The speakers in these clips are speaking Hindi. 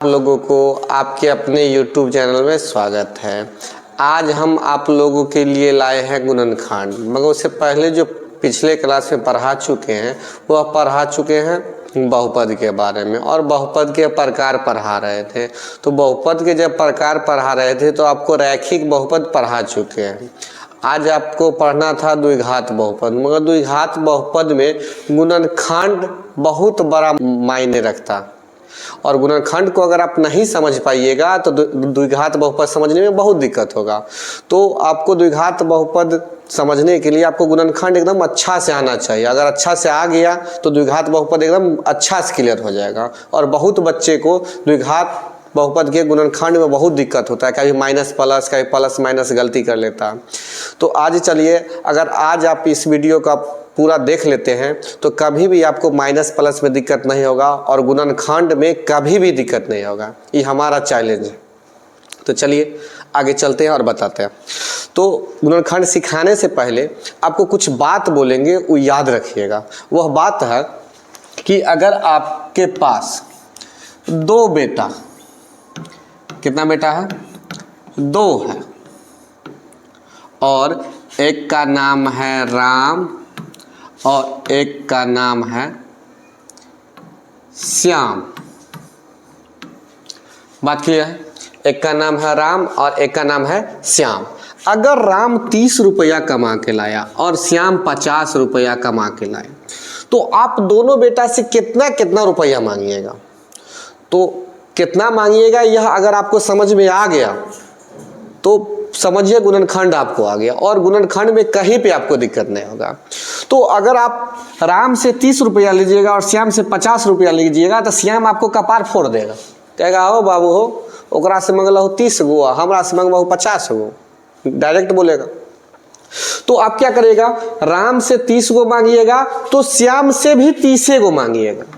आप लोगों को आपके अपने YouTube चैनल में स्वागत है। आज हम आप लोगों के लिए लाए हैं गुणनखंड, मगर उससे पहले जो पिछले क्लास में पढ़ा चुके हैं वह पढ़ा चुके हैं बहुपद के बारे में और बहुपद के प्रकार पढ़ा रहे थे। तो बहुपद के जब प्रकार पढ़ा रहे थे तो आपको रैखिक बहुपद पढ़ा चुके हैं। आज आपको पढ़ना था द्विघात बहुपद, मगर द्विघात बहुपद में गुणनखंड बहुत बड़ा मायने रखता और गुणनखंड को अगर आप नहीं समझ पाइएगा तो द्विघात बहुपद समझने में बहुत दिक्कत होगा। तो आपको द्विघात बहुपद समझने के लिए आपको गुणनखंड एकदम अच्छा से आना चाहिए। अगर अच्छा से आ गया तो द्विघात बहुपद एकदम अच्छा से क्लियर हो जाएगा। और बहुत बच्चे को द्विघात बहुपद के गुणनखंड में बहुत दिक्कत होता है, कभी माइनस प्लस कभी प्लस माइनस गलती कर लेता। तो आज चलिए, अगर आज आप इस वीडियो का पूरा देख लेते हैं तो कभी भी आपको माइनस प्लस में दिक्कत नहीं होगा और गुणनखंड में कभी भी दिक्कत नहीं होगा। ये हमारा चैलेंज है। तो चलिए आगे चलते हैं और बताते हैं। तो गुणनखंड सिखाने से पहले आपको कुछ बात बोलेंगे, वो याद रखिएगा। वह बात है कि अगर आपके पास दो बेटा, कितना बेटा है? दो है, और एक का नाम है राम और एक का नाम है श्याम। बात क्लियर है? एक का नाम है राम और एक का नाम है श्याम। अगर राम 30 रुपया कमा के लाया और श्याम 50 रुपया कमा के लाए तो आप दोनों बेटा से कितना कितना रुपया मांगिएगा? तो कितना मांगिएगा यह अगर आपको समझ में आ गया तो समझिए गुणनखंड आपको आ गया और गुणनखंड में कहीं पे आपको दिक्कत नहीं होगा। तो अगर आप राम से 30 रुपया लीजिएगा और श्याम से 50 रुपया लीजिएगा तो श्याम आपको कपार फोड़ देगा, कहेगा हो बाबू हो, ओकरा से मंगला हो 30 गो, हमरा से मंगवा हो 50 गो, डायरेक्ट बोलेगा। तो आप क्या करेगा? राम से 30 गो मांगिएगा तो श्याम से भी 30 गो मांगिएगा।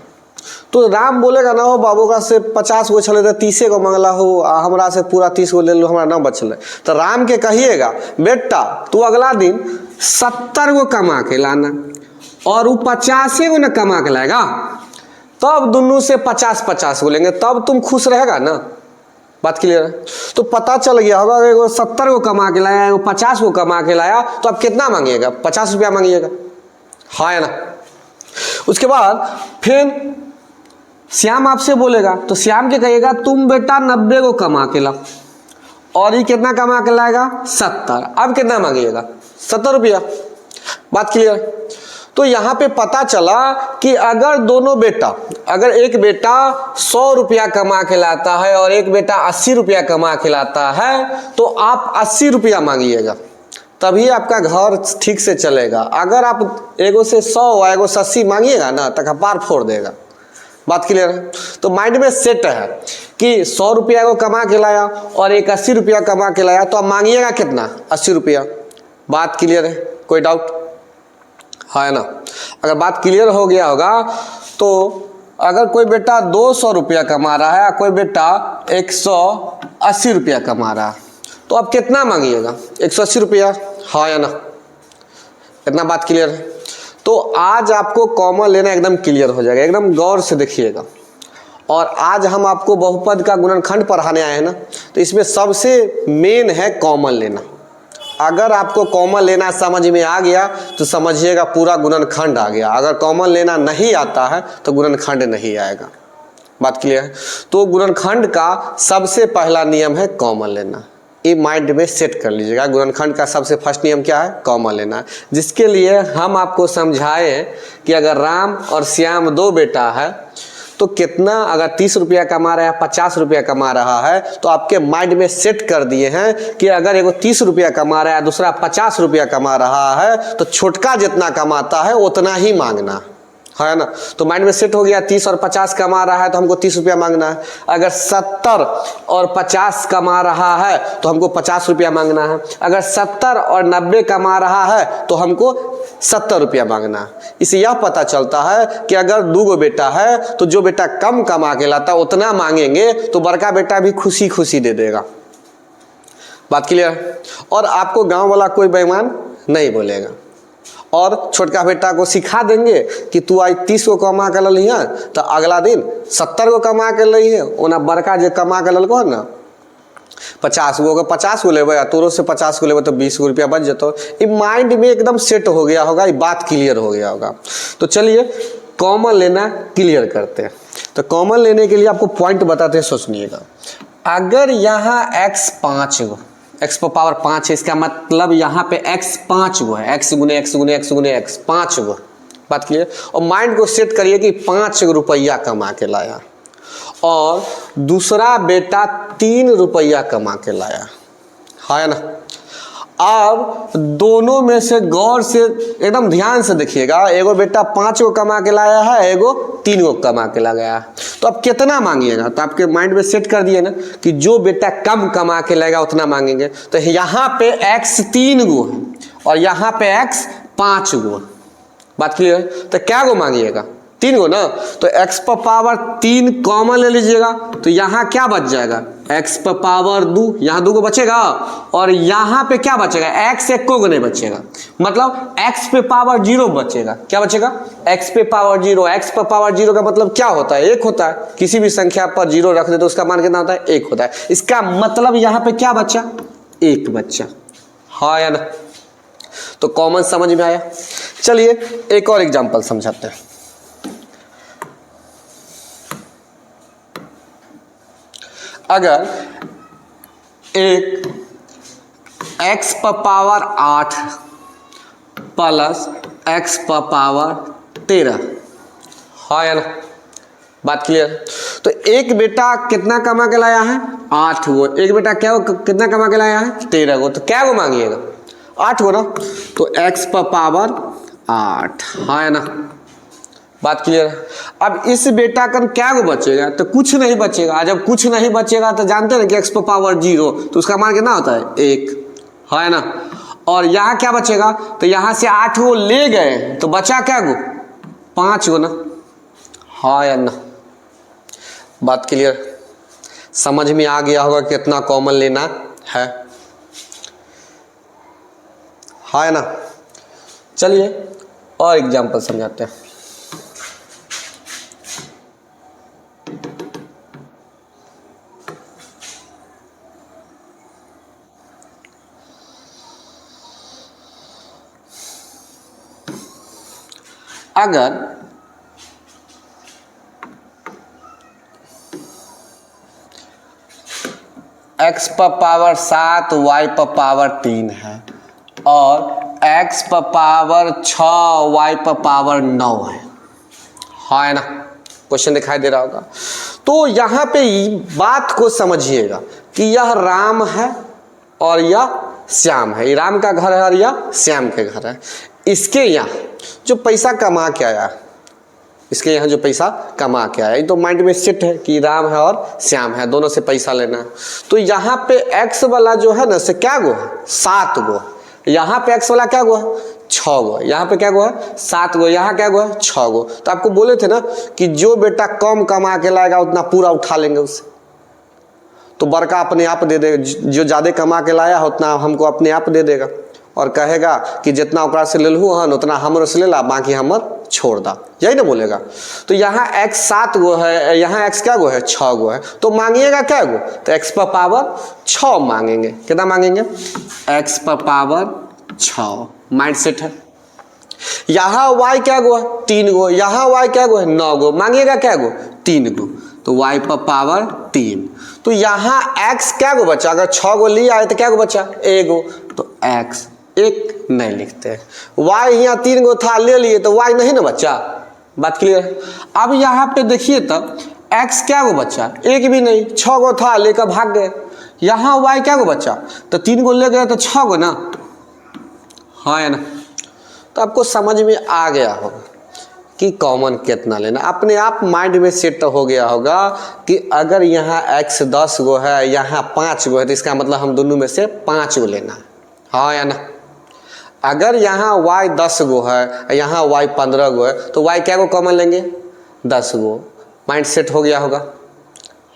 तो राम बोलेगा ना हो बाबू का से 50 गो चले तो 30 गो मंगला हो, हमरा से पूरा 30 गो ले लो, हमरा ना बचल। तो राम के कहिएगा बेटा तू अगला दिन 70 गो कमा के लाना और वो 50 गो ना कमा के लाएगा, तब दोनों से 50-50 गो लेंगे, तब तुम खुश रहेगा ना। बात क्लियर है? तो पता चल गया होगा एगो 70 गो कमा के लाया, एगो 50 गो कमा के लाया, तो आप कितना मांगिएगा? 50 रुपया मांगिएगा, हाँ है ना। उसके बाद फिर श्याम आपसे बोलेगा तो श्याम के कहिएगा तुम बेटा 90 गो कमा के लाओ और ये कितना कमा के लाएगा? 70। अब कितना मांगिएगा? 70 रुपया। बात क्लियर? तो यहाँ पे पता चला कि अगर दोनों बेटा, अगर एक बेटा 100 रुपया कमा के लाता है और एक बेटा 80 रुपया कमा के लाता है तो आप 80 रुपया मांगिएगा, तभी आपका घर ठीक से चलेगा। अगर आप एगो से 100 और एगो से 80 मांगिएगा ना तो कपार फोड़ देगा। बात क्लियर है? तो माइंड में सेट है कि 100 रुपया को कमा के लाया और एक 80 रुपया कमा के लाया, तो आप मांगिएगा कितना? 80 रुपया। बात क्लियर है? कोई डाउट है ना? अगर बात क्लियर हो गया होगा तो अगर कोई बेटा 200 रुपया कमा रहा है, कोई बेटा 180 रुपया कमा रहा है, तो आप कितना मांगिएगा? 180 रुपया, हाँ या ना? इतना बात क्लियर है? तो आज आपको कॉमन लेना एकदम क्लियर हो जाएगा, एकदम गौर से देखिएगा। और आज हम आपको बहुपद का गुणनखंड पढ़ाने आए हैं ना, तो इसमें सबसे मेन है कॉमन लेना। अगर आपको कॉमन लेना समझ में आ गया तो समझिएगा पूरा गुणनखंड आ गया। अगर कॉमन लेना नहीं आता है तो गुणनखंड नहीं आएगा। बात क्लियर है? तो गुणनखंड का सबसे पहला नियम है कॉमन लेना। ये माइंड में सेट कर लीजिएगा। गुणनखंड का सबसे फर्स्ट नियम क्या है? कॉमन लेना है। जिसके लिए हम आपको समझाए कि अगर राम और श्याम दो बेटा है तो कितना, अगर 30 रुपया कमा रहा है, 50 रुपया कमा रहा है, तो आपके माइंड में सेट कर दिए हैं कि अगर एगो 30 रुपया कमा रहा है, दूसरा 50 रुपया कमा रहा है, तो छोटका जितना कमाता है उतना ही मांगना है ना। तो माइंड में सेट हो गया 30 और 50 कमा रहा है तो हमको 30 रुपया मांगना है। अगर 70 और 50 कमा रहा है तो हमको 50 रुपया मांगना है। अगर 70 और 90 कमा रहा है तो हमको 70 रुपया मांगना है। इससे यह पता चलता है कि अगर दो गो बेटा है तो जो बेटा कम कमा के लाता उतना मांगेंगे तो बड़का बेटा भी खुशी खुशी दे देगा। बात क्लियर? और आपको गांव वाला कोई बेईमान नहीं बोलेगा। और छोटका बेटा को सिखा देंगे कि तू आज 30 को कमा के लली है तो अगला दिन 70 को कमा के लई है। ओना बड़का जो कमा के ललको है ना 50 गो, अगर 50 को लेवे या तोरो से 50 को लेवे तो 20 गो रुपया बच जाता। ये माइंड में एकदम सेट हो गया होगा, ये बात क्लियर हो गया होगा। तो चलिए कॉमन लेना क्लियर करते हैं। तो कॉमन लेने के लिए आपको पॉइंट बताते हैं, सोचनिएगा। अगर यहाँ x 5 गो, x पर पावर 5 है, इसका मतलब यहाँ पे x 5 गो है, x गुने x गुने x गुने x 5 गो। बात क्लियर। और माइंड को सेट करिए कि 5 रुपया कमा के लाया और दूसरा बेटा 3 रुपया कमा के लाया, है ना। अब दोनों में से गौर से एकदम ध्यान से देखिएगा, एगो बेटा 5 को कमा के लाया है, एगो 3 को कमा के ला गया। तो अब कितना मांगिएगा, तो आपके माइंड में सेट कर दिए ना कि जो बेटा कम कमा के लाएगा उतना मांगेंगे। तो यहाँ पे x 3 गो है और यहाँ पे x 5 गो। बात क्लियर है। तो क्या गो मांगिएगा, 3 गो ना। तो x पर पावर 3 कॉमन ले लीजिएगा, तो यहाँ क्या बच जाएगा, x पर पावर 2, यहाँ 2 को बचेगा और यहाँ पे क्या बचेगा, x 1 को नहीं बचेगा, मतलब x पे पावर 0 बचेगा। क्या बचेगा, x पे पावर 0। x पर पावर 0 का मतलब क्या होता है, 1 होता है। किसी भी संख्या पर 0 रख दे तो उसका मान कितना होता है, 1 होता है। इसका मतलब यहाँ पे क्या बच्चा, 1 बच्चा, हाँ या ना। तो कॉमन समझ में आया। चलिए एक और एग्जाम्पल समझाते हैं। अगर एक x पर पावर 8 प्लस x पर पावर 13, हाँ या ना, बात क्लियर। तो एक बेटा कितना कमा के लाया है, 8 गो। एक बेटा क्या कितना कमा के लाया है, 13 गो। तो क्या गो मांगिएगा, 8 गो ना। तो x पर पावर 8, हाँ या ना, बात क्लियर है। अब इस बेटा का क्या को बचेगा, तो कुछ नहीं बचेगा। जब कुछ नहीं बचेगा तो जानते हैं कि x पर पावर 0, तो उसका मान कितना होता है, 1, है ना। और यहाँ क्या बचेगा, तो यहाँ से 8 गो ले गए तो बचा क्या गो, 5 गो ना, हाँ या ना। बात क्लियर, समझ में आ गया होगा कितना कॉमन लेना है, हाँ ना। चलिए और एग्जाम्पल समझाते हैं। अगर x पर पावर 7 y पर पावर 3 है और x पर पावर 6 y पर पावर 9 है, हाँ है ना। क्वेश्चन दिखाई दे रहा होगा। तो यहाँ पे बात को समझिएगा कि यह राम है और यह श्याम है। ये राम का घर है और यह श्याम के घर है। इसके यहाँ जो पैसा कमा के आया, इसके यहाँ जो पैसा कमा के आया, ये तो माइंड में सेट है कि राम है और श्याम है, दोनों से पैसा लेना है। तो यहाँ पे x वाला जो है ना से क्या गो है, 7 गो। यहाँ पे x वाला क्या गो है, 6 गो। यहाँ पे क्या गो है, 7 गो। यहाँ क्या गो है, 6 गो। तो आपको बोले थे ना कि जो बेटा कम कमा के लाएगा उतना पूरा उठा लेंगे उससे। तो बड़का अपने आप दे देगा, जो ज्यादा कमा के लाया है उतना हमको अपने आप दे देगा और कहेगा कि जितना ओकरा से ले लू हन उतना हमरो से ले ला, बाकी हमर छोड़ दा, यही ना बोलेगा। तो यहाँ x 7 गो है, यहाँ x क्या गो है, 6 गो है। तो मांगिएगा क्या गो, तो x पर पावर 6 मांगेंगे। कितना मांगेंगे, x पर पावर 6, माइंड सेट है। यहाँ y क्या गो है, 3 गो। यहाँ y क्या गो है, 9 गो। मांगिएगा क्या गो, 3 गो। तो y पर पावर 3। तो यहाँ x क्या गो बचा, अगर 6 गो लिया है तो क्या गो बचा, 1 गो। तो x 1 नहीं लिखते हैं। y यहाँ 3 गो था, ले लिए तो y नहीं ना बचा। बात क्लियर है। अब यहाँ पे देखिए तब x क्या गो बचा, 1 भी नहीं, 6 गो था लेकर भाग गए। यहाँ y क्या गो बचा, तो 3 गो ले गए तो 6 गो ना, हाँ है ना। तो आपको समझ में आ गया होगा कि कॉमन कितना लेना। अपने आप माइंड में सेट हो गया होगा कि अगर यहाँ x 10 गो है, यहाँ 5 गो है, तो इसका मतलब हम दोनों में से 5 गो लेना है, हाँ या ना। अगर यहाँ y 10 गो है, यहाँ y 15 गो है, तो y क्या गो कॉमन लेंगे, 10 गो। माइंड सेट हो गया होगा,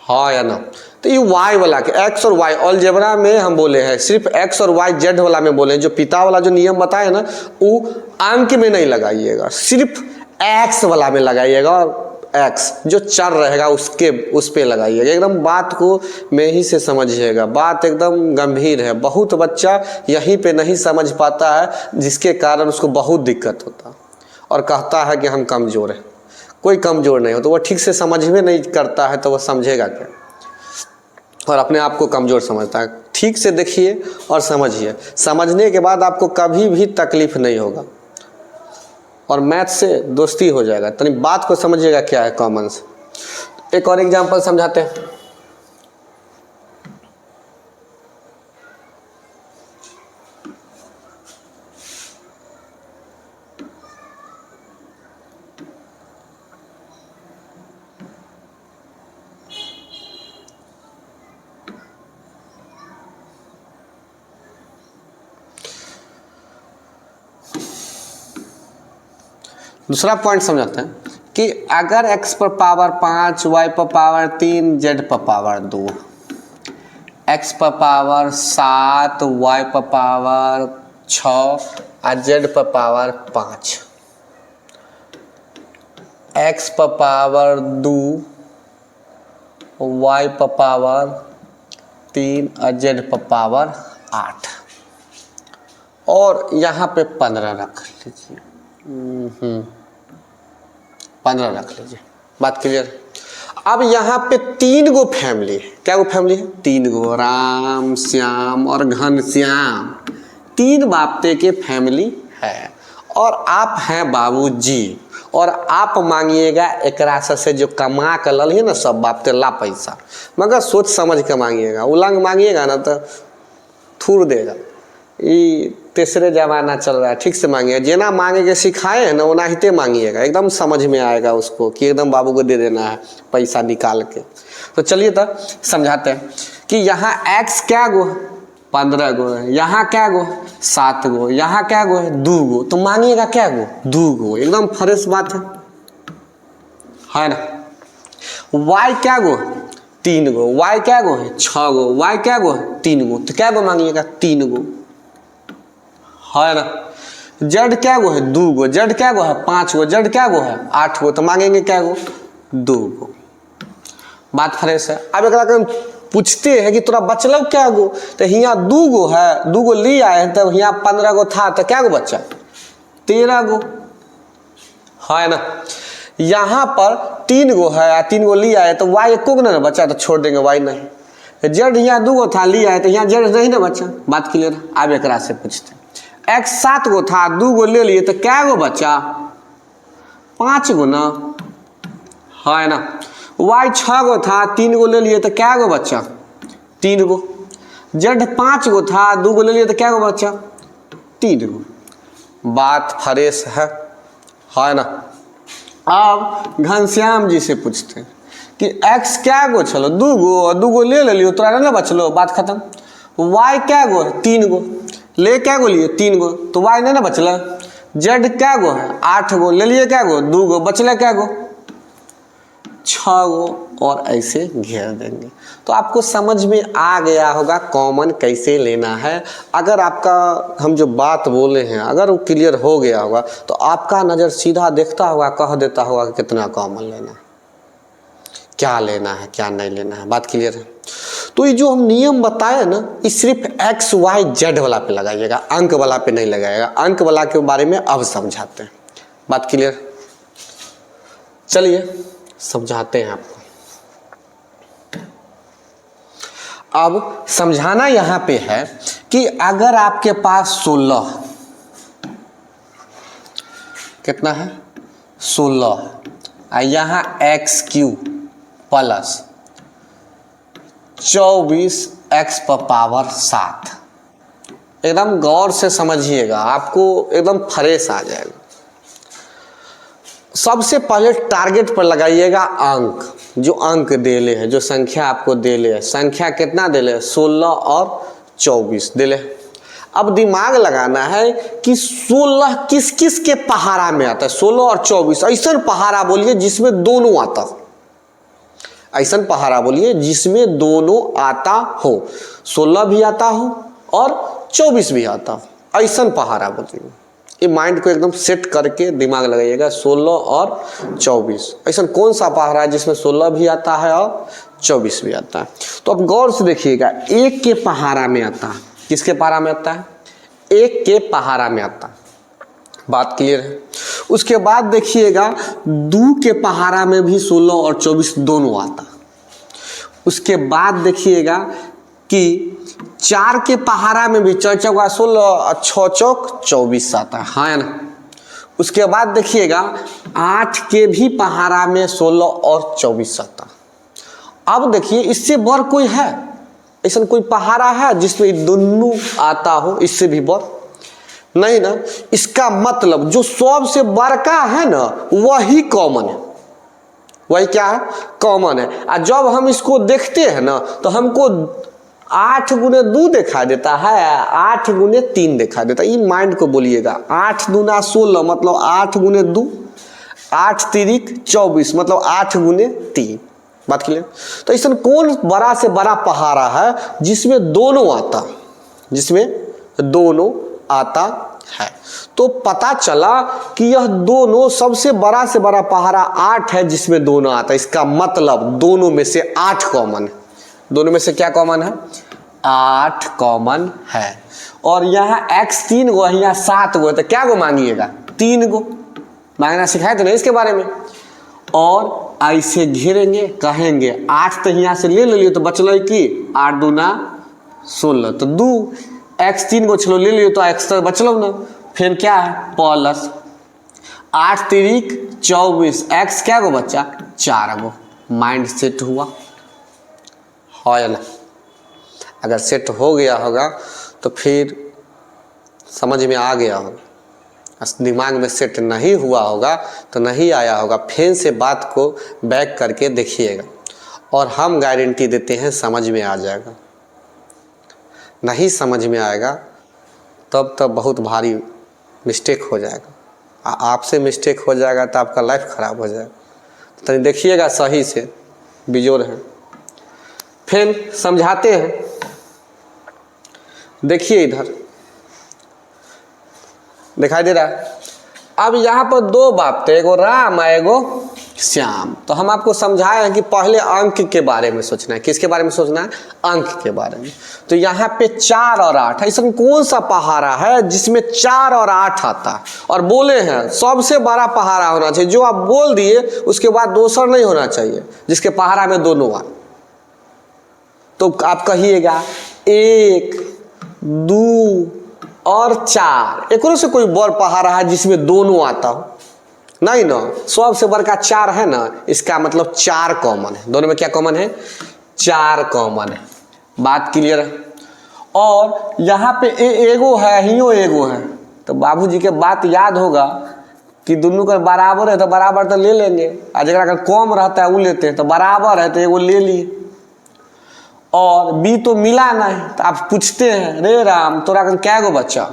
हाँ या ना। तो ये y वाला के x और y अलजेब्रा में हम बोले हैं, सिर्फ x और y z वाला में बोले हैं। जो पिता वाला जो नियम बताए ना वो अंक में नहीं लगाइएगा, सिर्फ x वाला में लगाइएगा और x जो चर रहेगा उसके उस पे लगाइएगा। एकदम बात को में ही से समझिएगा, बात एकदम गंभीर है। बहुत बच्चा यहीं पे नहीं समझ पाता है जिसके कारण उसको बहुत दिक्कत होता और कहता है कि हम कमज़ोर हैं। कोई कमज़ोर नहीं हो, तो वह ठीक से समझ में नहीं करता है तो वह समझेगा क्या, और अपने आप को कमज़ोर समझता है। ठीक से देखिए और समझिए, समझने के बाद आपको कभी भी तकलीफ नहीं होगा और मैथ से दोस्ती हो जाएगा। तनी बात को समझिएगा क्या है कॉमन से। एक और एग्जांपल समझाते हैं। दूसरा पॉइंट समझाते हैं कि अगर x पर पावर 5, y पर पावर 3, z पर पावर 2, x पर पावर 7, y पर पावर 6 और z पर पावर 5, x पर पावर 2, y पर पावर 3 और z पर पावर 8 और यहाँ पे 15 रख लीजिए। 15 रख लीजिए, बात क्लियर। अब यहाँ पे 3 गो फैमिली है। क्या गो फैमिली है? 3 गो, राम, श्याम और घनश्याम, 3 बाप्ते के फैमिली है और आप हैं बाबूजी और आप मांगिएगा एकरा से जो कमा कर लल है ना सब बाप्ते ला पैसा, मगर सोच समझ के मांगिएगा। उलंग मांगिएगा ना तो थूर देगा। ये तीसरे जमाना चल रहा है, ठीक से मांगिएगा। जेना मांगे के सिखाए हैं ना ओना हिते मांगिएगा, एकदम समझ में आएगा उसको कि एकदम बाबू को दे देना है पैसा निकाल के। तो चलिए तो समझाते हैं कि यहाँ x क्या गो 15 गो है, यहाँ क्या गो 7 गो, यहाँ क्या गो है 2 गो। तो मांगिएगा क्या गो 2 गो, एकदम फ्रेश बात है ना। y क्या गो 3 गो, y क्या गो है 6 गो, y क्या गो है 3 गो। तो क्या गो मांगिएगा 3 गो, है ना। z क्या गो है 2 गो, z क्या गो है 5 गो, z क्या गो है 8 गो। तो मांगेंगे क्या गो 2 गो। बात फ्रेश है। अब एक पूछते हैं कि तोरा बचल क्या गो, तो यहाँ 2 गो है, 2 गो ले आए हैं, तो यहाँ 15 गो था तो क्या गो बच्चा 13 गो, है ना। यहाँ पर 3 गो है या 3 गो ले आए तो y एको गो ना बच्चा, तो छोड़ देंगे y नहीं। z यहाँ 2 गो था ले आए तो यहाँ z नहीं ना बच्चा, बात क्लियर है। अब एक से पूछते हैं x 7 गो था 2 गो ले लिए तो क्या गो बच्चा 5 गो ना, है ना। y 6 गो था 3 गो ले लिए तो क्या गो बच्चा 3 गो। z 5 गो था 2 गो ले लिए तो क्या गो बच्चा 3 गो। बात फ्रेश है ना। अब घनश्याम जी से पूछते हैं कि x क्या गो चलो 2 गो और 2 गो ले लियो तोरा ना बचलो, बात खत्म। y क्या गो 3 गो, ले क्या गो लिए 3 गो, तो y नहीं ना बचला। z क्या गो है 8 गो, ले लिए क्या गो 2 गो, बचला क्या गो 6 गो, और ऐसे घेर देंगे। तो आपको समझ में आ गया होगा कॉमन कैसे लेना है। अगर आपका हम जो बात बोले हैं अगर वो क्लियर हो गया होगा तो आपका नज़र सीधा देखता होगा, कह देता होगा कि कितना कॉमन लेना है, क्या लेना है क्या नहीं लेना है। बात क्लियर है। तो ये जो हम नियम बताए ना ये सिर्फ x y z वाला पे लगाइएगा, अंक वाला पे नहीं लगाएगा। अंक वाला के बारे में अब समझाते हैं, बात क्लियर। चलिए समझाते हैं आपको। अब समझाना यहाँ पे है कि अगर आपके पास 16 कितना है 16 है, यहाँ x³ प्लस 24 x पर पावर 7। एकदम गौर से समझिएगा, आपको एकदम फ्रेश आ जाएगा। सबसे पहले टारगेट पर लगाइएगा अंक, जो अंक देले है, जो संख्या आपको देले है। संख्या कितना देले है 16 और 24 देले। अब दिमाग लगाना है कि 16 किस किस के पहाड़ा में आता है। 16 और 24 ऐसा पहाड़ा बोलिए जिसमें दोनों आता हो। ऐसा पहाड़ा बोलिए जिसमें दोनों आता हो, 16 भी आता हो और 24 भी आता हो, ऐसा पहाड़ा बोलिए। ये माइंड को एकदम सेट करके दिमाग लगाइएगा, 16 और 24 ऐसा कौन सा पहाड़ा है जिसमें 16 भी आता है और 24 भी आता है। तो अब गौर से देखिएगा, एक के पहाड़ा में आता है, किसके पहाड़ा में आता है, एक के पहाड़ा में आता है, बात क्लियर है। उसके बाद देखिएगा दो के पहाड़ा में भी 16 और 24 दोनों आता। उसके बाद देखिएगा कि 4 के पहाड़ा में भी 4 चौका 16 और 6 चौक 24 आता है, हाँ ना। उसके बाद देखिएगा 8 के भी पहाड़ा में 16 और 24 आता। अब देखिए इससे बड़ कोई है, ऐसा कोई पहाड़ा है जिसमें दोनों आता हो, इससे भी बड़ नहीं ना। इसका मतलब जो सबसे बड़का है ना वही कॉमन है, वही क्या है, कॉमन है। और जब हम इसको देखते हैं ना तो हमको 8 गुने 2 दिखा देता है, 8 गुने 3 दिखा देता है। ये माइंड को बोलिएगा, 8 दूना 16 मतलब 8 गुने 2, 8 तिरिक 24 मतलब 8 गुने 3, बात क्लियर। तो ऐसा कौन बड़ा से बड़ा पहाड़ा है जिसमें दोनों आता, जिसमें दोनों आता है। तो पता चला कि यह दोनों सबसे बड़ा से बड़ा पहाड़ा 8 है जिसमें दोनों आता है। इसका मतलब दोनों में से 8 कॉमन है। दोनों में से क्या कॉमन है, 8 कॉमन है। और यहाँ x 3 गो है, यहाँ 7 गो है, तो क्या गो मांगिएगा, 3 गो मांगना सिखाए तो नहीं इसके बारे में। और ऐसे घेरेंगे, कहेंगे 8 तो यहाँ से ले लियो तो बचल कि 8 दूना 16, तो 2 x 3 गो छलो ले लियो तो x तो बचलो ना, फिर क्या है प्लस 8 तिरिक 24, x क्या गो बच्चा 4 गो। माइंड सेट हुआ है ना। अगर सेट हो गया होगा तो फिर समझ में आ गया होगा, दिमाग में सेट नहीं हुआ होगा तो नहीं आया होगा। फिर से बात को बैक करके देखिएगा और हम गारंटी देते हैं समझ में आ जाएगा। नहीं समझ में आएगा तब बहुत भारी मिस्टेक हो जाएगा, आपसे मिस्टेक हो जाएगा तो आपका लाइफ खराब हो जाएगा। तो देखिएगा सही से, बिजोर है। फिर समझाते हैं, देखिए इधर दिखाई दे रहा है। अब यहाँ पर 2 बाप थे, एगो राम एगो श्याम। तो हम आपको समझाए हैं कि पहले अंक के बारे में सोचना है। किसके बारे में सोचना है, अंक के बारे में। तो यहाँ पे 4 और 8 ऐसा कौन सा पहाड़ा है जिसमें 4 और 8 आता है। और बोले हैं सबसे बड़ा पहाड़ा होना चाहिए, जो आप बोल दिए उसके बाद दूसरा नहीं होना चाहिए जिसके पहाड़ा में दोनों आए। तो आप कहिएगा 1 2 और 4, एक से कोई बड़ पहाड़ा है जिसमें दोनों आता हो, नहीं ना। सबसे बड़का 4 है ना, इसका मतलब 4 कॉमन है। दोनों में क्या कॉमन है, 4 कॉमन है, बात क्लियर है। और यहाँ पे एगो है, हियो एगो है, तो बाबूजी के बात याद होगा कि दोनों का बराबर है तो बराबर तो ले लेंगे, और जगह अगर कम रहता है वो लेते हैं, तो बराबर है तो एगो ले लिए। और बी तो मिला नहीं, तो आप पूछते हैं रे राम तोरा क्या गो बच्चा,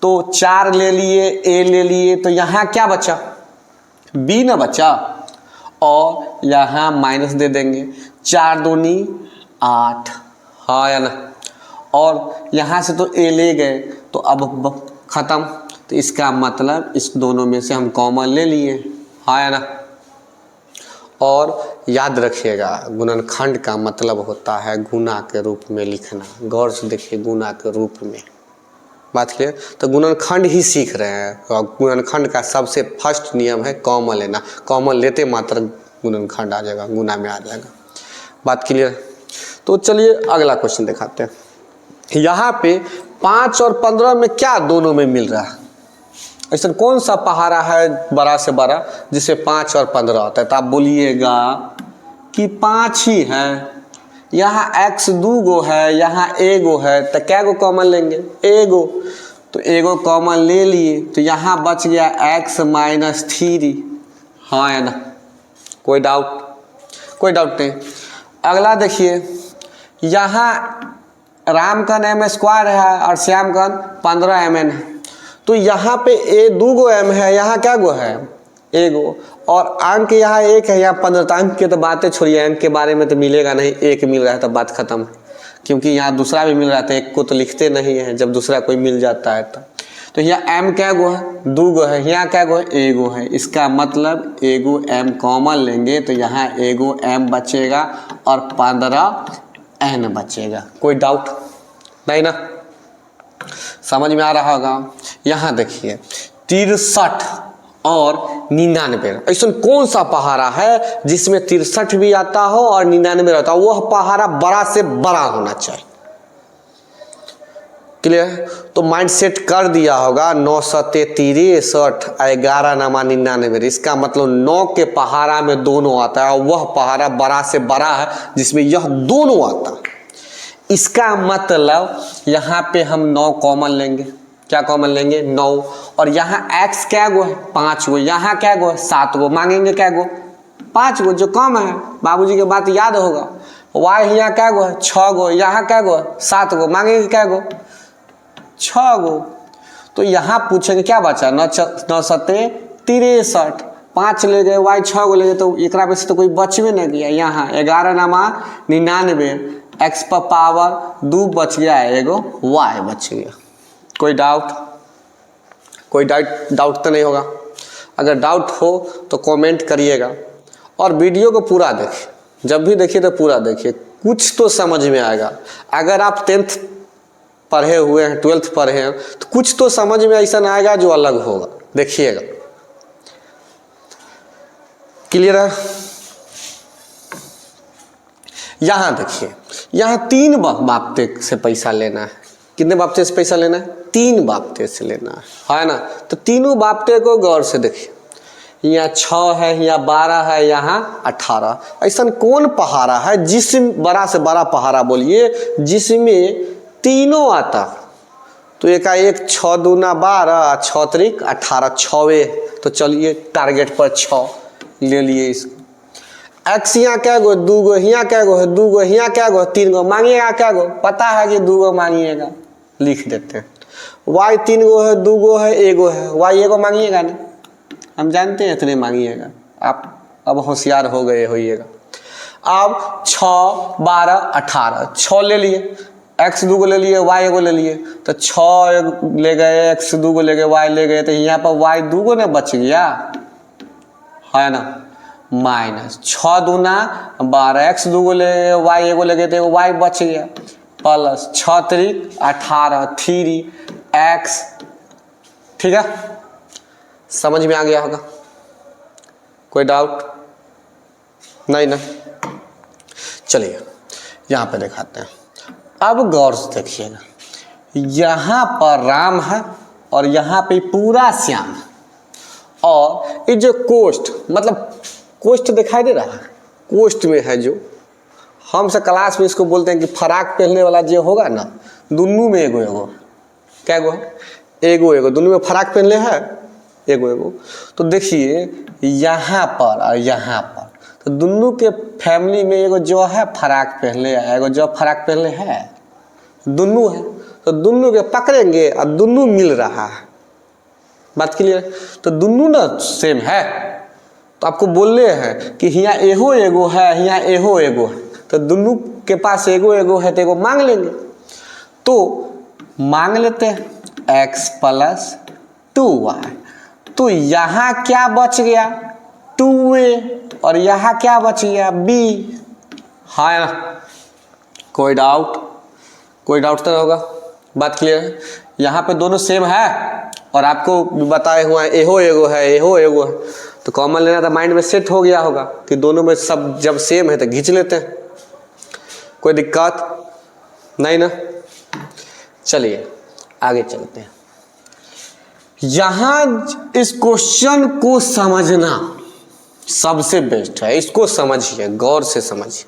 तो 4 ले लिए, ए ले लिए, तो यहाँ क्या बचा, बी ना बचा। और यहाँ माइनस दे देंगे, 4 दूनी 8, हाँ या ना। और यहाँ से तो ए ले गए तो अब खत्म, तो इसका मतलब इस दोनों में से हम कॉमन ले लिए, हाँ या ना। और याद रखिएगा गुणनखंड का मतलब होता है गुना के रूप में लिखना। गौर से देखिए, गुना के रूप में, बात क्लियर। तो गुणनखंड ही सीख रहे हैं, और गुणनखंड का सबसे फर्स्ट नियम है कॉमन लेना। कॉमन लेते मात्र गुणनखंड आ जाएगा, गुना में आ जाएगा, बात क्लियर। तो चलिए अगला क्वेश्चन दिखाते हैं। यहाँ पे 5 और 15 में क्या दोनों में मिल रहा है, ऐसा कौन सा पहाड़ा है बड़ा से बड़ा जिससे 5 और 15 आता है। तो आप बोलिएगा कि 5 ही है। यहाँ x 2 गो है, यहाँ एगो है, तो क्या गो कॉमन लेंगे, एगो। तो एगो कॉमन ले लिए, तो यहाँ बच गया x - 3, हाँ है ना। कोई डाउट, कोई डाउट नहीं। अगला देखिए, यहाँ राम का m² है और श्याम का 15 mn है। तो यहाँ पे 2 गो m है, यहाँ क्या गो है, एगो। और अंक यहाँ 1 है, यहाँ 15, तो अंक के तो बातें छोड़िए, अंक के बारे में तो मिलेगा नहीं, 1 मिल रहा है तो बात खत्म है, क्योंकि यहाँ दूसरा भी मिल रहा था, 1 को तो लिखते नहीं है जब दूसरा कोई मिल जाता है तो यहाँ m क्या गो है, 2 गो है, यहाँ क्या गो है, 1 गो है, इसका मतलब एगो m कॉमन लेंगे तो यहाँ एगो m बचेगा और 15n बचेगा। कोई डाउट नहीं ना, समझ में आ रहा होगा। यहाँ देखिए 63 और 99, ऐसा कौन सा पहाड़ा है जिसमें 63 भी आता हो और 99 रहता हो, वह पहाड़ा बड़ा से बड़ा होना चाहिए। क्लियर है, तो माइंड सेट कर दिया होगा 9 सते 63 11 नमा 99, इसका मतलब 9 के पहाड़ा में दोनों आता है और वह पहाड़ा बड़ा से बड़ा है जिसमें यह दोनों आता है। इसका मतलब यहाँ पे हम 9 कॉमन लेंगे, क्या कॉमन लेंगे 9, और यहाँ x क्या गो है 5 गो, यहाँ क्या गो है 7 गो, मांगेंगे क्या गो 5 गो जो कम है, बाबूजी के बात याद होगा। y यहाँ क्या गो है 6 गो, यहाँ क्या गो है 7 गो, मांगेंगे क्या गो 6 गो। तो यहाँ पूछेंगे क्या बचा 9 सते 63, 5 ले गए, y 6 गो ले गए, तो एक में से तो कोई बचवे नहीं गया। यहाँ 11 नमा 99, x पर पावर 2 बच गया, एगो y बच गया। कोई डाउट, कोई डाउट तो नहीं होगा। अगर डाउट हो तो कमेंट करिएगा और वीडियो को पूरा देखिए, जब भी देखिए तो पूरा देखिए, कुछ तो समझ में आएगा। अगर आप 10th पढ़े हुए हैं, 12th पढ़े हैं, तो कुछ तो समझ में ऐसा आएगा जो अलग होगा, देखिएगा। क्लियर है। यहाँ देखिए, यहाँ 3 बाप्ते से पैसा लेना है। कितने बाप्ते से पैसा लेना है 3 बाप्ते से लेना है ना। तो तीनों बाप्ते को गौर से देखिए, यहाँ 6 है, यहाँ 12 है, यहाँ 18। ऐसा कौन पहाड़ा है जिसमें बड़ा से बड़ा पहाड़ा बोलिए जिसमें तीनों आता। तो एक 6 दूना 12, 6 त्रिक 18, 6वें। तो चलिए टारगेट पर 6 ले लिए इसको। x यहाँ क्या गो 2 गो, यहाँ क्या गो है 2 गो, यहाँ क्या गो 3 गो, मांगिएगा क्या गो, पता है कि 2 गो मांगिएगा, लिख देते हैं। y 3 गो है, 2 गो है, 1 गो है, y 1 गो मांगिएगा ना, हम जानते हैं इतने मांगिएगा, आप अब होशियार हो गए होइएगा। अब 6 12 18, 6 ले लिए, x 2 गो ले लिए, y 1 गो ले लिए, तो 6 ले गए, x 2 गो ले गए, y ले गए, तो यहाँ पर y 2 गो ना बच गया है ना, माइनस 6 दूना 12, x 2 गो ले गए, y 1 गो ले गए, तो y बच गया, प्लस 6 त्रिक 18 3x। ठीक है, समझ में आ गया होगा। कोई डाउट नहीं ना। चलिए यहाँ पे दिखाते हैं। अब गौर से देखिएगा, यहाँ पर राम है और यहाँ पे पूरा श्याम है, और ये जो कोष्ठ मतलब कोष्ठ दिखाई दे रहा है, कोष्ठ में है जो हम से क्लास में इसको बोलते हैं कि फराक पहनने वाला जो होगा ना, दोनों में एगो एगो, क्या एगो है एगो एगो, दोनों में फराक पहनले है एगो एगो। तो देखिए यहाँ पर और यहाँ पर, तो दोनों के फैमिली में एगो जो है फराक पहनले है, एगो जो फराक पहनले है, दोनों है, तो दोनों के पकड़ेंगे और दोनों मिल रहा है। बात क्लियर। तो दोनों ना सेम है, तो आपको बोलने हैं कि यहाँ एगो एगो है, यहाँ एगो एगो है, तो दोनों के पास एगो एगो है, तो एगो मांग लेंगे। तो मांग लेते हैं x प्लस 2y। तो यहाँ क्या बच गया 2a, और यहाँ क्या बच गया b, है ना। कोई डाउट, कोई डाउट तो होगा। बात क्लियर है। यहाँ पे दोनों सेम है और आपको बताए हुआ है एहो एगो है, एहो एगो है, तो कॉमन लेना था, माइंड में सेट हो गया होगा कि दोनों में सब जब सेम है तो खींच लेते हैं। कोई दिक्कत नहीं ना। चलिए आगे चलते हैं। यहाँ इस क्वेश्चन को समझना सबसे बेस्ट है, इसको समझिए, गौर से समझिए।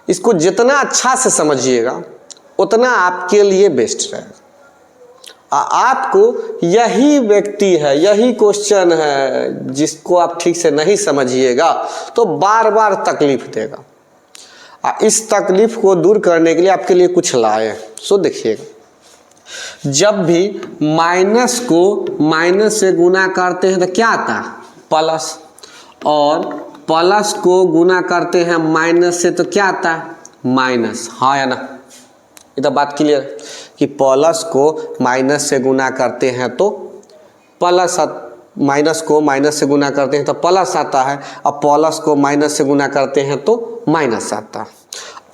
इसको जितना अच्छा से समझिएगा उतना आपके लिए बेस्ट रहेगा। आपको यही व्यक्ति है, यही क्वेश्चन है जिसको आप ठीक से नहीं समझिएगा तो बार बार तकलीफ देगा। इस तकलीफ को दूर करने के लिए आपके लिए कुछ लाए। सो देखिएगा, जब भी माइनस को माइनस से गुना करते हैं तो क्या आता है प्लस, और प्लस को गुना करते हैं माइनस से तो क्या आता है माइनस, हाँ या ना। ये तो बात क्लियर कि प्लस को माइनस से गुना करते हैं तो प्लस, माइनस को माइनस से गुना करते हैं तो प्लस आता है, अब प्लस को माइनस से गुना करते हैं तो माइनस आता है।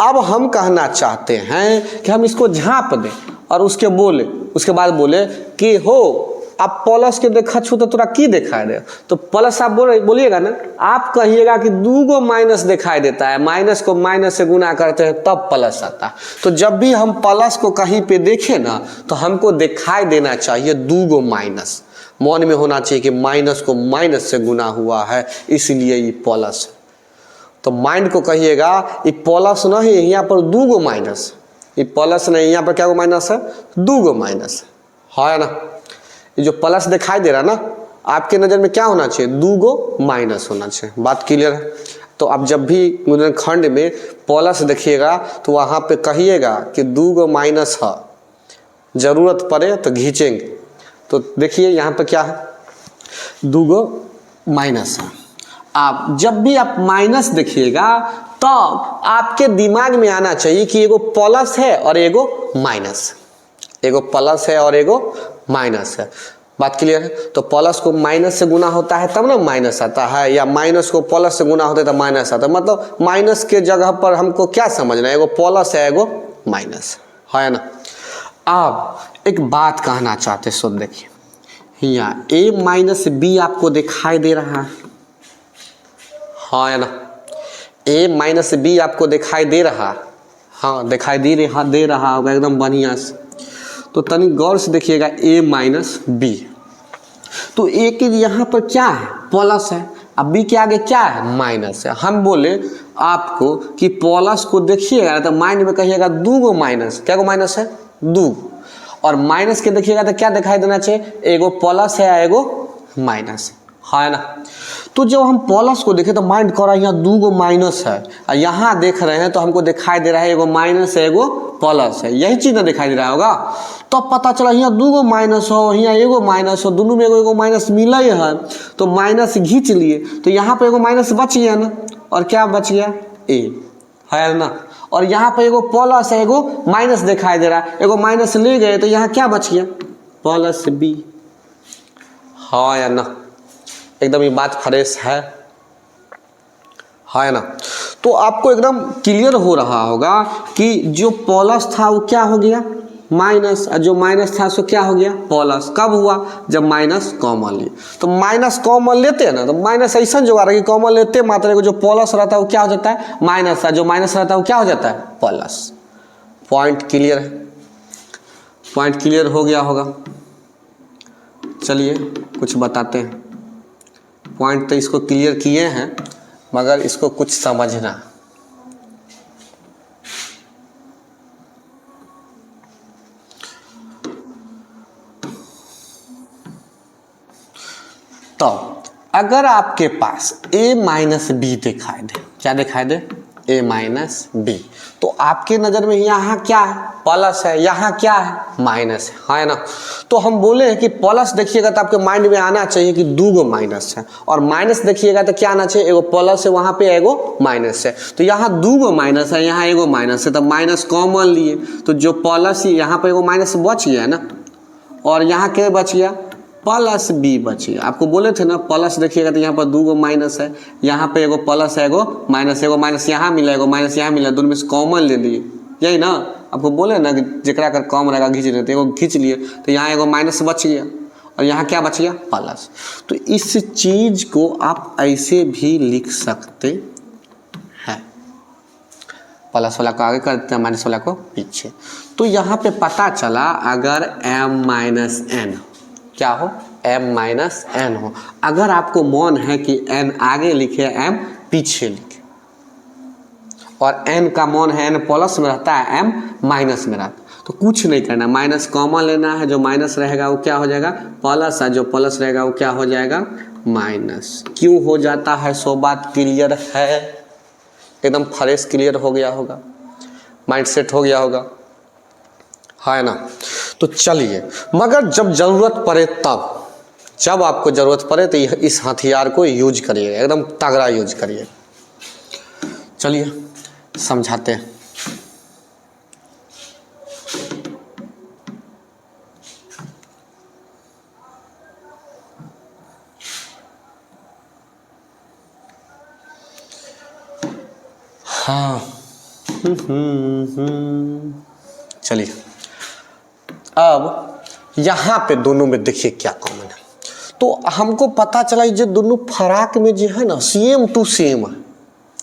अब हम कहना चाहते हैं कि हम इसको झाँप दें और उसके बाद बोले कि हो अब प्लस के देखा छू तो तोरा की दिखाई दे, तो प्लस आप बोलिएगा ना, आप कहिएगा कि 2 माइनस दिखाई देता है, माइनस को माइनस से गुना करते हैं तब प्लस आता है। तो जब भी हम प्लस को कहीं पे देखें ना तो हमको दिखाई देना चाहिए 2 माइनस, मन में होना चाहिए कि माइनस को माइनस से गुना हुआ है इसलिए ये प्लस है। तो माइंड को कहिएगा ये प्लस नहीं, यहाँ पर 2 माइनस, ये प्लस नहीं, यहाँ पर क्या माइनस है 2 माइनस है ना। ये जो प्लस दिखाई दे रहा ना आपके नज़र में क्या होना चाहिए 2 माइनस होना चाहिए, बात क्लियर है। तो आप जब भी गुणनखंड में प्लस देखिएगा तो वहाँ पे कहिएगा कि 2 माइनस है, ज़रूरत पड़े तो खींचेंगे। तो देखिए यहाँ पे क्या है 2 माइनस है। आप जब भी आप माइनस देखिएगा तो आपके दिमाग में आना चाहिए कि एगो प्लस है और एगो माइनस, एगो प्लस है और एगो माइनस है, बात क्लियर है। तो प्लस को माइनस से गुना होता है तब ना माइनस आता है, या माइनस को प्लस से गुना होता है तब माइनस आता है। मतलब माइनस के जगह पर हमको क्या समझना है, एगो प्लस है एगो माइनस है ना। अब एक बात कहना चाहते सुन देखिए, यहाँ a माइनस बी आपको दिखाई दे रहा है, हाँ ना, a माइनस बी आपको दिखाई दे रहा, हाँ दिखाई दे रहा होगा एकदम बढ़िया से। तो तनी गौर से देखिएगा a माइनस बी, तो a के यहाँ पर क्या है प्लस है, अब b के आगे क्या है माइनस है। हम बोले आपको कि प्लस को देखिएगा तो माइंड में कहिएगा 2 माइनस, क्या माइनस है 2, और माइनस के देखिएगा तो क्या दिखाई देना चाहिए एगो प्लस है एगो माइनस है ना। तो जब हम प्लस को देखें तो माइंड कर रहा है यहाँ 2 माइनस है, और यहाँ देख रहे हैं तो हमको दिखाई दे रहा है एगो माइनस है एगो प्लस है, यही चीज़ ना दिखाई दे रहा होगा। तो पता चला यहाँ 2 माइनस हो, यहाँ एगो माइनस हो, दोनों में एगो माइनस मिला ही है तो माइनस खींच लिए, तो यहाँ पे एगो माइनस बच गया ना, और क्या बच गया a है ना। और यहाँ पे एगो प्लस है एगो माइनस दिखाई दे रहा है, एगो माइनस ले गए तो यहाँ क्या बच गया प्लस b, हाँ या ना। एकदम ये बात फ्रेश है ना। तो आपको एकदम क्लियर हो रहा होगा कि जो प्लस था वो क्या हो गया माइनस, और जो माइनस था सो क्या हो गया प्लस। कब हुआ जब माइनस कॉमन लिए। तो माइनस कॉमन लेते हैं ना तो माइनस ऐसा जुगाड़ है कि कॉमन लेते मात्र को जो प्लस रहता है वो क्या हो जाता है माइनस, और जो माइनस रहता है वो क्या हो जाता है प्लस। पॉइंट क्लियर है, पॉइंट क्लियर हो गया होगा। चलिए कुछ बताते हैं, पॉइंट तो इसको क्लियर किए हैं मगर इसको कुछ समझना। तो अगर आपके पास a माइनस बी दिखाई दे, क्या दिखाई दे a माइनस बी, तो आपके नज़र में यहाँ क्या है प्लस है, यहाँ क्या है माइनस है ना। तो हम बोले हैं कि प्लस देखिएगा तो आपके माइंड में आना चाहिए कि 2 माइनस है, और माइनस देखिएगा तो क्या आना चाहिए एगो प्लस है वहाँ पे एगो माइनस है। तो यहाँ 2 माइनस है, यहाँ एगो माइनस है, तो माइनस कॉमन लिए तो जो प्लस ही यहाँ पे एगो माइनस बच गया है ना, और यहाँ क्या बच गया प्लस बी बच गया। आपको बोले थे ना प्लस देखिएगा तो यहाँ पर 2 माइनस है, यहाँ पे एगो प्लस है एगो माइनस यहाँ मिला एगो माइनस यहाँ मिला, दोनों में से कॉमन ले लिए, यही ना आपको बोले ना कि जकरा कर कम रहेगा खींच लेते, एगो खींच लिए तो यहाँ एगो माइनस बच गया और यहाँ क्या बच गया प्लस। तो इस चीज को आप ऐसे भी लिख सकते हैं, प्लस वाला को आगे कर देते हैं माइनस वाला को पीछे। तो यहाँ पे पता चला अगर m माइनस n क्या हो m माइनस n हो, अगर आपको मन है कि n आगे लिखे m पीछे लिखे, और n का मान है n प्लस में रहता है m माइनस में रहता, तो कुछ नहीं करना, माइनस कॉमन लेना है, जो माइनस रहेगा वो क्या हो जाएगा प्लस, और जो प्लस रहेगा वो क्या हो जाएगा माइनस। क्यों हो जाता है सो बात क्लियर है, एकदम फ्रेश क्लियर हो गया होगा, माइंड सेट हो गया होगा है ना। तो चलिए, मगर जब जरूरत पड़े तब जब आपको ज़रूरत पड़े तो इस हथियार को यूज करिए, एकदम तगड़ा यूज करिए। चलिए समझाते हैं। हाँ चलिए, अब यहाँ पे दोनों में देखिए क्या कॉमन है। तो हमको पता चला जो दोनों फराक में जो है ना सेम टू सेम है।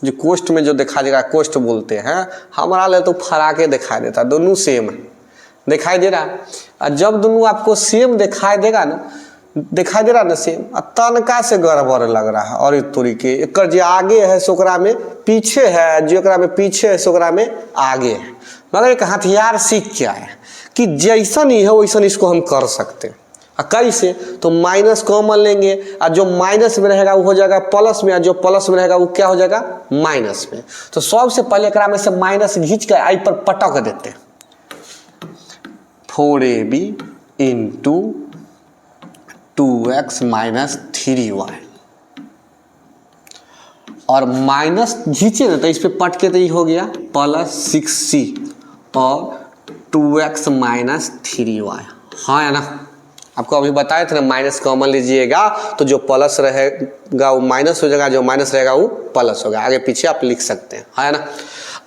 जो कोष्ट में जो दिखा देगा, कोष्ट बोलते हैं, हमारा ले तो फराके दिखाई देता, दोनों सेम है दिखाई दे रहा। और जब दोनों आपको सेम दिखाई देगा ना, दिखाई दे रहा ना सेम, तनका से गड़बड़ लग रहा है और इस तरीके एक जो आगे है सोकरा में पीछे है, जो एकरा में पीछे है सोकरा में आगे है। मगर एक हथियार सीख क्या है कि जैसन ही है वैसन इसको हम कर सकते हैं। कैसे? तो माइनस कॉमन लेंगे और जो माइनस में रहेगा वो हो जाएगा प्लस में, और जो प्लस में रहेगा वो क्या हो जाएगा माइनस में। तो सबसे पहले एकरा में से माइनस खींच कर आई पर पटक देते हैं। 4ab into 2x minus 3y, और माइनस खींचे ना तो इस पे पट के तो ये हो गया प्लस 6c और 2x माइनस 3y। हाँ है ना, आपको अभी बताए थे ना माइनस कॉमन लीजिएगा तो जो प्लस रहेगा वो माइनस हो जाएगा, जो माइनस रहेगा वो प्लस होगा। आगे पीछे आप लिख सकते हैं, है ना।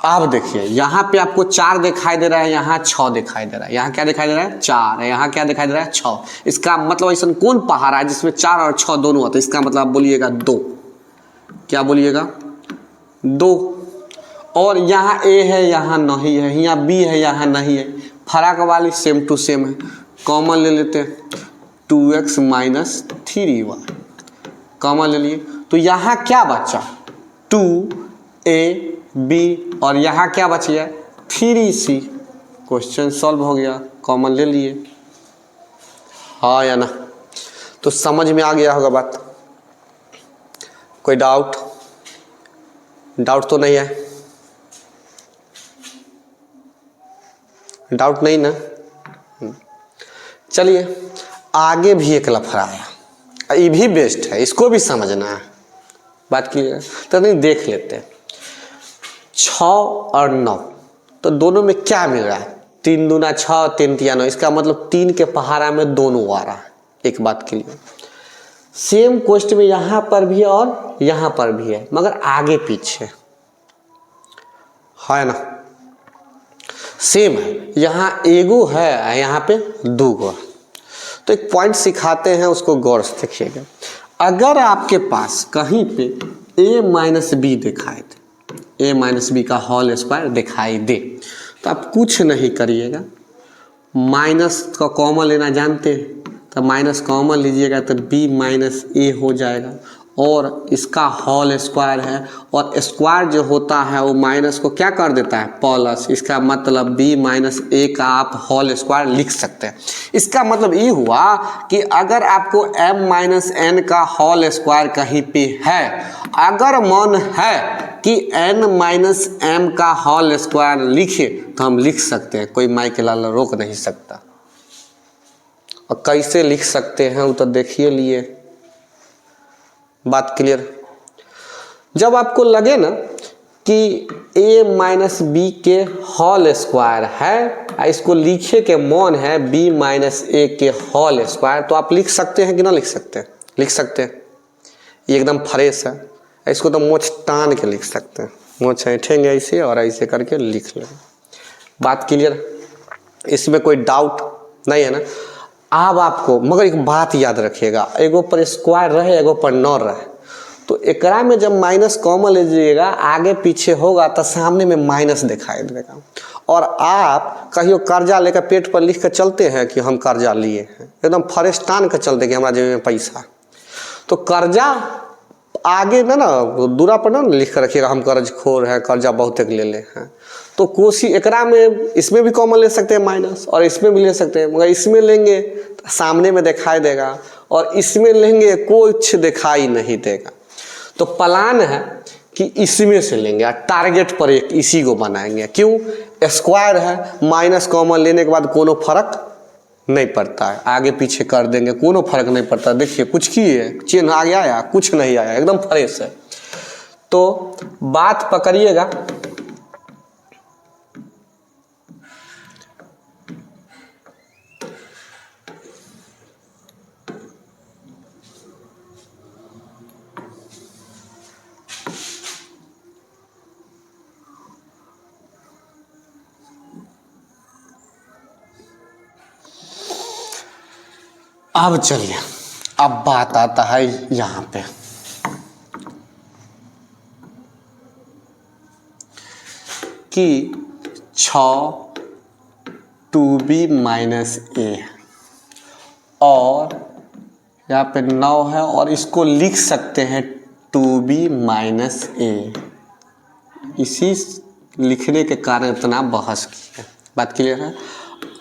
अब देखिए यहाँ पे आपको 4 दिखाई दे रहा है, यहाँ 6 दिखाई दे रहा है। यहाँ क्या दिखाई दे रहा है 4, यहाँ क्या दिखाई दे रहा है 6। इसका मतलब ऐसा कौन पहाड़ा है जिसमें 4 और 6 दोनों होते हैं? इसका मतलब आप बोलिएगा 2। क्या बोलिएगा 2। और यहाँ a है यहाँ नहीं है, यहाँ b है यहाँ नहीं है, फराक वाली सेम टू सेम है। कॉमन ले लेते हैं 2x माइनस 3y, कॉमन ले लिए तो यहाँ क्या बचा 2ab और यहाँ क्या बच गया 3c। क्वेश्चन सॉल्व हो गया, कॉमन ले लिए। हाँ या ना, तो समझ में आ गया होगा बात। कोई डाउट? डाउट तो नहीं है? डाउट नहीं ना? चलिए आगे भी एक लफड़ा है, ये भी बेस्ट है, इसको भी समझना है। बात क्लियर? तो नहीं देख लेते हैं 6 और 9, तो दोनों में क्या मिल रहा है 3 दूना 6 3 तिया 9। इसका मतलब 3 के पहाड़ा में दोनों आ रहा है। एक बात क्लियर, सेम क्वेश्चन में यहाँ पर भी और यहाँ पर भी है मगर आगे पीछे है ना, सेम है। यहाँ एगो है, यहाँ पे 2 गो। तो एक पॉइंट सिखाते हैं, उसको गौर से देखिएगा। अगर आपके पास कहीं पे a माइनस बी दिखाई दे, a माइनस बी का होल स्क्वायर दिखाई दे, तो आप कुछ नहीं करिएगा, माइनस का कॉमन लेना जानते हैं, तो माइनस कॉमन लीजिएगा तो b माइनस ए हो जाएगा, और इसका होल स्क्वायर है, और स्क्वायर जो होता है वो माइनस को क्या कर देता है प्लस। इसका मतलब b माइनस ए का आप होल स्क्वायर लिख सकते हैं। इसका मतलब ये हुआ कि अगर आपको m माइनस एन का होल स्क्वायर कहीं पे है, अगर मन है कि n माइनस एम का होल स्क्वायर लिखे तो हम लिख सकते हैं, कोई माई के लाल रोक नहीं सकता। और कैसे लिख सकते हैं वो तो देखिए लिए। बात क्लियर? जब आपको लगे ना कि a माइनस बी के होल स्क्वायर है, इसको लिखे के मन है b माइनस ए के होल स्क्वायर, तो आप लिख सकते हैं कि ना लिख सकते हैं? लिख सकते हैं। ये एकदम फ्रेश है, इसको तो मोछ टान के लिख सकते हैं, मोछ ऐठेंगे ऐसे और ऐसे करके लिख लेंगे। बात क्लियर? इसमें कोई डाउट नहीं है ना? अब आपको मगर एक बात याद रखिएगा, एगो पर स्क्वायर रहे एगो पर न रहे, तो एकरा में जब माइनस कॉमन लीजिएगा आगे पीछे होगा तो सामने में माइनस दिखाई देगा। और आप कहियो कर्जा लेकर पेट पर लिख कर चलते हैं कि हम कर्जा लिए हैं, एकदम फरेश टान कर चलते कि हमारा जेब में पैसा, तो कर्जा आगे ना दूरा पर ना लिख कर रखिएगा हम कर्ज खोर है, कर्जा बहुत एक ले ले हैं। तो कोशिश एकरा में इसमें भी कॉमन ले सकते हैं माइनस, और इसमें भी ले सकते हैं, मगर इसमें लेंगे तो सामने में दिखाई देगा, और इसमें लेंगे कुछ दिखाई नहीं देगा। तो प्लान है कि इसमें से लेंगे और टारगेट पर एक इसी को बनाएंगे। क्यों? स्क्वायर है, माइनस कॉमन लेने के बाद कोनो फर्क नहीं पड़ता है, आगे पीछे कर देंगे कोनो फर्क नहीं पड़ता। देखिए कुछ किए चिन्ह आगे आया, कुछ नहीं आया, एकदम फ्रेश है। तो बात पकड़िएगा, अब चलिए, अब बात आता है यहां पे कि 6 2b माइनस ए और यहाँ पे 9 है और इसको लिख सकते हैं 2b माइनस ए। इसी लिखने के कारण इतना बहस की है। बात क्लियर है?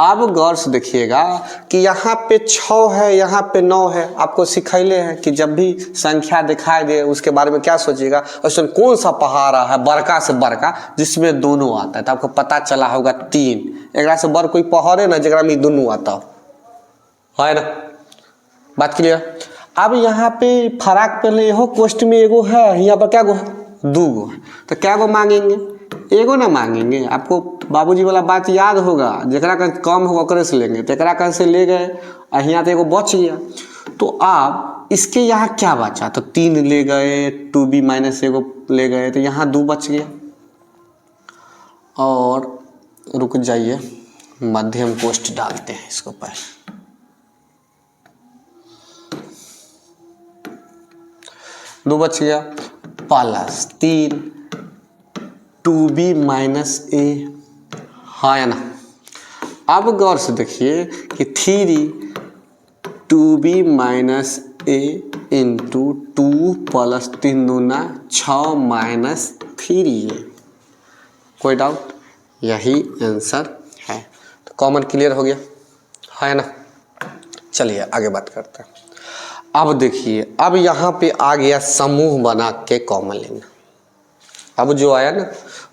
अब गौर से देखिएगा कि यहाँ पे 6 है, यहाँ पे 9 है। आपको सिखाइले हैं कि जब भी संख्या दिखाई दे उसके बारे में क्या सोचिएगा, उसमें कौन सा पहाड़ा है बड़का से बड़का जिसमें दोनों आता है। तो आपको पता चला होगा 3, एक से बड़ कोई पहाड़ ना जरा में दोनों आता है ना। बात क्लियर? अब यहाँ पे फराक पहले हो क्वेश्चन में एगो है, यहाँ पर क्या गो है? 2 गो है। तो क्या गो मांगेंगे? एगो ना मांगेंगे। आपको बाबूजी वाला बात याद होगा, जरा का कम होगा ओकरे से लेंगे। तो एकरा कहीं से ले गए और यहाँ तो एगो बच गया। तो आप इसके यहाँ क्या बचा? तो 3 ले गए, 2b माइनस एगो ले गए, तो यहाँ 2 बच गया। और रुक जाइए, मध्यम कोष्ठ डालते हैं इसको पहले। दो बच गया प्लस 3 2b माइनस ए, हाँ या ना। अब गौर से देखिए कि 3 2b माइनस ए इंटू 2 प्लस 3 दूना 6 माइनस 3a। कोई डाउट? यही आंसर है। तो कॉमन क्लियर हो गया है ना। चलिए आगे बात करते हैं। अब देखिए, अब यहाँ पे आ गया समूह बना के कॉमन लेना। अब जो आया ना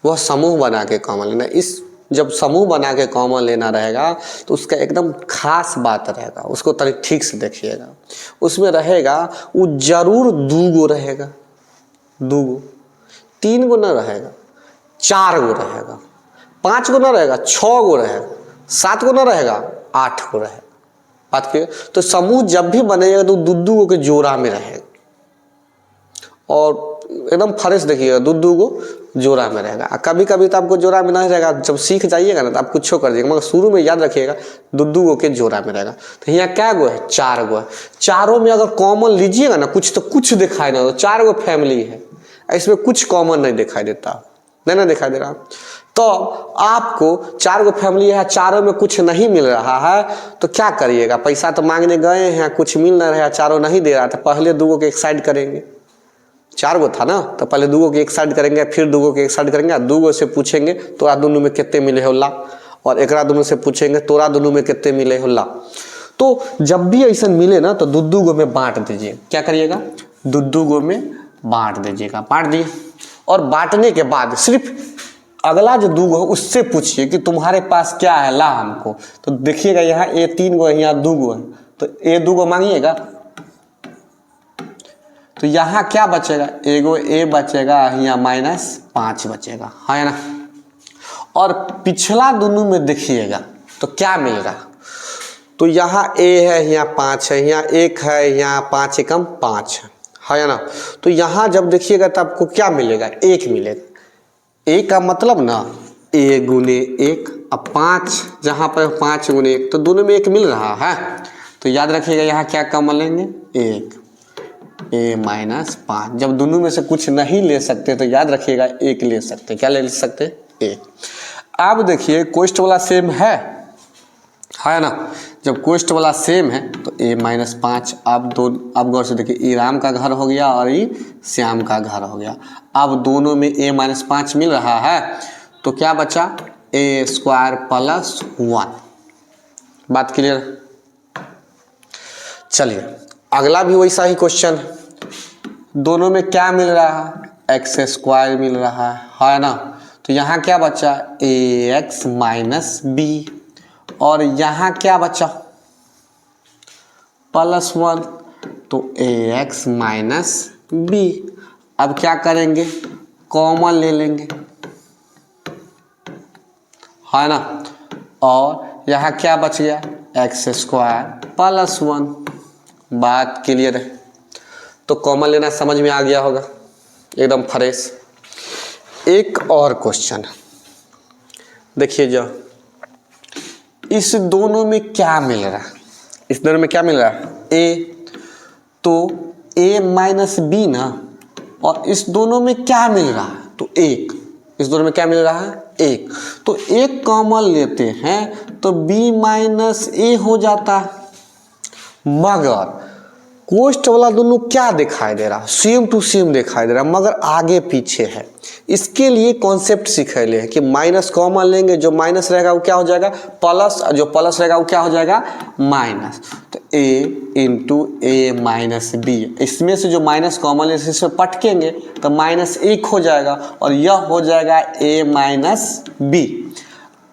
वह समूह बना के कॉमन लेना। इस जब समूह बना के कॉमन लेना रहेगा तो उसका एकदम खास बात रहेगा, उसको तनिक ठीक से देखिएगा। उसमें रहेगा वो जरूर 2 गो रहेगा, 2 गो, 3 गो ना रहेगा, 4 गो रहेगा, 5 गो ना रहेगा, 6 गो रहेगा, 7 गो ना रहेगा, 8 गो रहेगा। बात की तो समूह जब भी बनेगा तो 2 गो के जोड़ा में रहेगा। और एकदम फ्रेश देखिएगा, 2 गो जोड़ा में रहेगा। कभी कभी तो आपको जोड़ा में नहीं रहेगा, जब सीख जाइएगा ना तो आप कुछ कर दीजिएगा, मगर शुरू में याद रखिएगा 2 गो के जोड़ा में रहेगा। तो यहाँ क्या गो है? 4 गो है। चारों में अगर कॉमन लीजिएगा ना कुछ तो कुछ दिखाई ना, तो 4 गो फैमिली है, इसमें कुछ कॉमन नहीं दिखाई देता, नहीं ना दिखाई दे रहा। तो आपको 4 गो फैमिली है, चारों में कुछ नहीं मिल रहा है तो क्या करिएगा? पैसा तो मांगने गए हैं, कुछ मिल नहीं रहा, चारों नहीं दे रहा, तो पहले 2 गो के एक साइड करेंगे। 4 गो था ना, तो पहले 2 गो के एक साइड करेंगे, फिर 2 गो के एक साइड करेंगे। 2 गो से पूछेंगे तोरा दोनों में कितने मिले होला, और एकरा दोनों से पूछेंगे तोरा दोनों में कितने मिले होला। तो जब भी ऐसा मिले ना तो 2 गो में बांट दीजिए। क्या करिएगा? 2 गो में बांट दीजिएगा। बांट दिए, और बांटने के बाद सिर्फ अगला जो 2 गो उससे पूछिए कि तुम्हारे पास क्या है, ला हमको। तो देखिएगा यहाँ ए 3 गो है, यहाँ 2 गो है, तो ए 2 गो मांगिएगा। तो यहाँ क्या बचेगा? एगो ए बचेगा, यहाँ -5 बचेगा, है ना। और पिछला दोनों में देखिएगा तो क्या मिलेगा? तो यहाँ ए है, यहाँ 5 है, यहाँ 1 है, यहाँ 5 एकम 5 है ना। तो यहाँ जब देखिएगा तो आपको क्या मिलेगा? 1 मिलेगा। 1 का मतलब ना ए गुने 1, अब 5 जहाँ पर 5 गुने 1, तो दोनों में 1 मिल रहा है। तो याद रखिएगा यहाँ क्या कॉमन लेंगे? 1, ए -5। जब दोनों में से कुछ नहीं ले सकते तो याद रखिएगा 1 ले सकते। क्या ले सकते? 1। अब देखिए कोष्ठ वाला सेम है ना। जब कोष्ठ वाला सेम है तो ए -5। अब गौर से देखिए, ये राम का घर हो गया और ये श्याम का घर हो गया। अब दोनों में ए -5 मिल रहा है, तो क्या बचा? ए स्क्वायर प्लस 1। बात क्लियर? चलिए अगला भी वैसा ही क्वेश्चन है। दोनों में क्या मिल रहा है? एक्स स्क्वायर मिल रहा है ना। तो यहाँ क्या बचा? ax - b। और यहाँ क्या बचा? +1 तो ax माइनस बी। अब क्या करेंगे, कॉमन ले लेंगे, है ना, और यहाँ क्या बच गया, x² +1। बात क्लियर है, तो कॉमन लेना समझ में आ गया होगा, एकदम फ्रेश। एक और क्वेश्चन देखिए, जो इस दोनों में क्या मिल रहा है, इस दोनों में क्या मिल रहा है, a, तो a माइनस बी ना, और इस दोनों में क्या मिल रहा है, तो एक, इस दोनों में क्या मिल रहा है, एक, तो एक कॉमन लेते हैं तो b माइनस ए हो जाता है। मगर कोष्ट वाला दोनों क्या दिखाई दे रहा, सेम टू सेम दिखाई दे रहा, मगर आगे पीछे है। इसके लिए कॉन्सेप्ट सिखाए हैं कि माइनस कॉमन लेंगे, जो माइनस रहेगा वो क्या हो जाएगा प्लस, जो प्लस रहेगा वो क्या हो जाएगा माइनस। तो a into a minus b, इसमें से जो माइनस कॉमन ले इसमें पटकेंगे तो -1 हो जाएगा, और यह हो जाएगा a माइनस बी।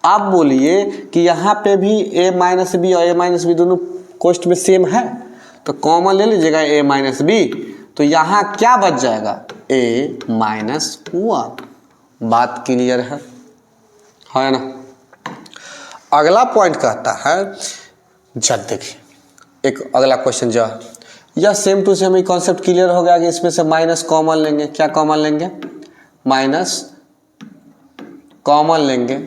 अब बोलिए कि यहाँ पे भी a माइनस बी और a माइनस बी दोनों कोष्ट में सेम है, तो कॉमन ले लीजिएगा a माइनस बी, तो यहाँ क्या बच जाएगा a माइनस 1। बात क्लियर है ना। अगला पॉइंट कहता है, जब देखिए एक अगला क्वेश्चन जो यह same to same concept clear हो गया कि इसमें से माइनस कॉमन लेंगे, क्या कॉमन लेंगे, माइनस कॉमन लेंगे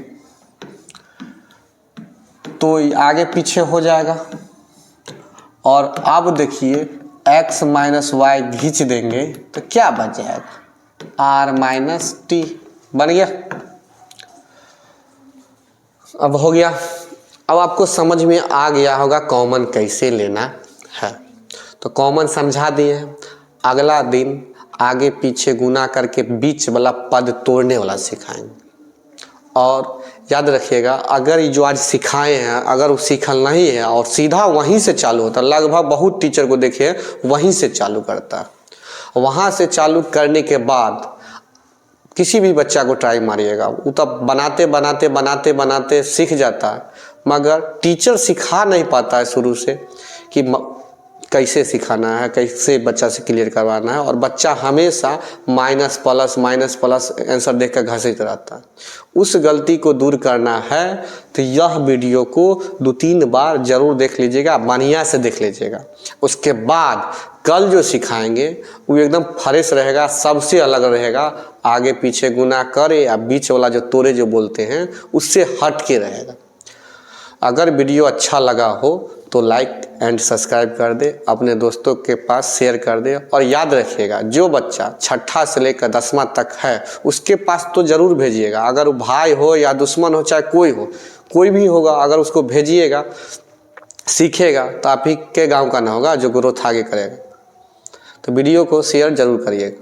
तो आगे पीछे हो जाएगा, और अब देखिए x माइनस वाई खींच देंगे तो क्या बच जाएगा r माइनस टी, बन गया। अब हो गया, अब आपको समझ में आ गया होगा कॉमन कैसे लेना है, तो कॉमन समझा दिए हैं। अगला दिन आगे पीछे गुना करके बीच वाला पद तोड़ने वाला सिखाएंगे। और याद रखिएगा, अगर ये जो आज सिखाए हैं अगर वो सीखल नहीं है और सीधा वहीं से चालू होता, लगभग बहुत टीचर को देखिए वहीं से चालू करता है। वहाँ से चालू करने के बाद किसी भी बच्चा को ट्राई मारिएगा, वो तब बनाते बनाते बनाते बनाते सीख जाता है, मगर टीचर सिखा नहीं पाता है शुरू से कि कैसे सिखाना है, कैसे बच्चा से क्लियर करवाना है, और बच्चा हमेशा माइनस प्लस आंसर देख कर घसीट रहता है। उस गलती को दूर करना है तो यह वीडियो को 2-3 बार जरूर देख लीजिएगा, बढ़िया से देख लीजिएगा। उसके बाद कल जो सिखाएंगे वो एकदम फ्रेश रहेगा, सबसे अलग रहेगा, आगे पीछे गुना करे या बीच वाला जो तोड़े जो बोलते हैं उससे हट के रहेगा। अगर वीडियो अच्छा लगा हो तो लाइक एंड सब्सक्राइब कर दे, अपने दोस्तों के पास शेयर कर दे, और याद रखिएगा जो बच्चा 6ठा से लेकर 10वां तक है उसके पास तो ज़रूर भेजिएगा। अगर वो भाई हो या दुश्मन हो, चाहे कोई हो, कोई भी होगा, अगर उसको भेजिएगा सीखेगा तो आप ही के गांव का ना होगा जो ग्रोथ आगे करेगा। तो वीडियो को शेयर जरूर करिएगा।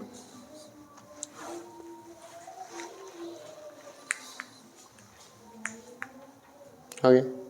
ओके।